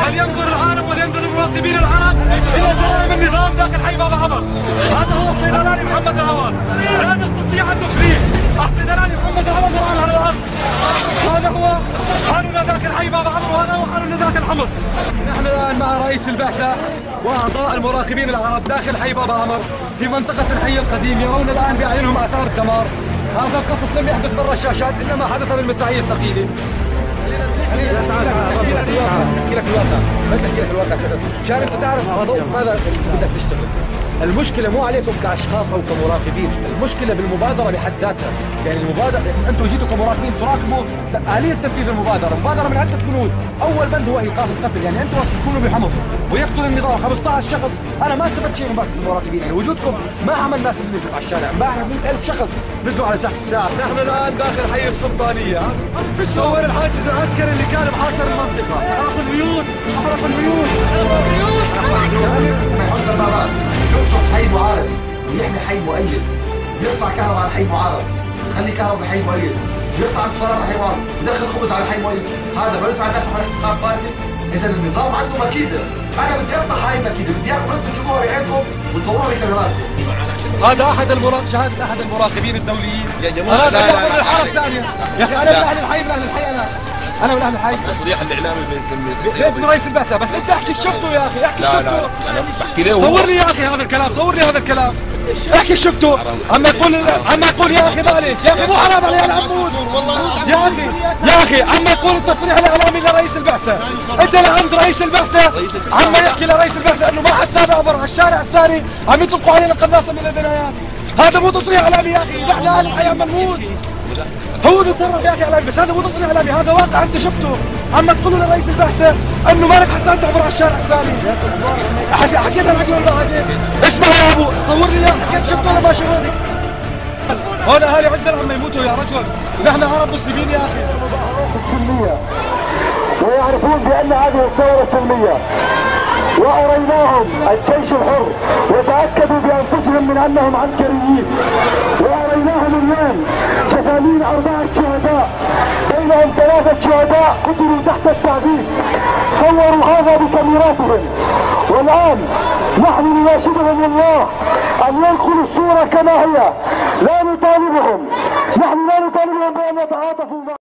أن ينظر العالم ولينظر المراقبين العرب إلى جرائم النظام داخل حي باب عمر. هذا هو الصيدلاني محمد العوض، لا نستطيع أن نخليه. الصيدلاني محمد العوض على الأرض. هذا هو حالنا داخل حي باب عمر، وهذا هو حالنا داخل حمص. نحن الآن مع رئيس البعثة وأعضاء المراقبين العرب داخل حي باب عمر في منطقة الحي القديم. يرون الآن بأعينهم آثار الدمار. هذا القصف لم يحدث برا الشاشات، إنما حدث بالمدفعية الثقيلة. احكي لك الواقع، بس احكي لك الواقع سيدي، مشان انت تعرف على ضوء ماذا بدك تشتغل. المشكلة مو عليكم كأشخاص أو كمراقبين، المشكلة بالمبادرة بحد ذاتها. يعني المبادرة أنتم جيتوا كمراقبين تراقبوا آلية تنفيذ المبادرة. المبادرة من عدة بنود، أول بند هو إيقاف القتل. يعني أنتم وقت تكونوا بحمص ويقتل النظام 15 شخص، أنا ما استفدت شيء من بعث المراقبين. يعني وجودكم ما عمل الناس اللي نزلت على الشارع، امبارح 100,000 شخص نزلوا على ساحة الساعة. نحن الآن داخل حي السلطانية، صور الحاجز العسكري اللي كان محاصر المنطقة. أحرق البيوت، أحرق البيوت، أحرق البيوت. يحط البابات، يقصف حي معارض ويحمي حي مؤيد، يقطع كهرباء على حي معارض، يخلي كهرباء بحي مؤيد، يقطع اتصالات على حي معارض، يدخل خبز على حي مؤيد. هذا بدفع الناس على احتقار طائفي. إذا النظام عنده مكيدة، أنا بدي أفتح هاي المكيدة، بدي إياكم أنتم تشوفوها بعينكم وتصوروها بكاميراتكم. هذا شهادة أحد المراقبين الدوليين. هذا من الحارة الثانية. يا أخي أنا من أهل الحي، من أهل الحي أنا من أهل الحي. التصريح الإعلامي باسم رئيس البعثة، بس أنت احكي شفته يا أخي، احكي شفته. أنا بحكي له. صور لي يا أخي هذا الكلام، صور لي هذا الكلام. احكي شفته. عم يقول يا أخي معلش، يا أخي مو حرام علي أنا عمود. يا أخي عم يقول التصريح الإعلامي لرئيس البعثة. أنت لعند رئيس البعثة عم يحكي لرئيس البعثة إنه ما حسنا عبر على الشارع الثاني عم يطلقوا علينا قناصة من البنايات. هذا مو تصريح إعلامي يا أخي، نحن أهل الحي عم نموت. هو بيصرف يا اخي اعلامي، بس هذا مو تصريح اعلامي، هذا واقع انت شفته. عم تقولوا لرئيس البعثه انه مالك حسان تعبر على الشارع الثاني. حكيت انا حكي ولا ما حكيت؟ اسمع يا ابو، صور لي حكيت شفته ولا ما شفته؟ هون اهالي عزل عم يموتوا يا رجل، نحن عرب مسلمين يا اخي. سلمية ويعرفون بان هذه الثوره سلميه، واريناهم الجيش الحر وتاكدوا بانفسهم من انهم عسكريين، واريناهم اليوم جثامين 4 شهداء، بينهم 3 شهداء قتلوا تحت التعذيب، صوروا هذا بكاميراتهم. والان نحن نناشدهم الله ان ينقلوا الصوره كما هي، لا نطالبهم، نحن لا نطالبهم بان يتعاطفوا معنا.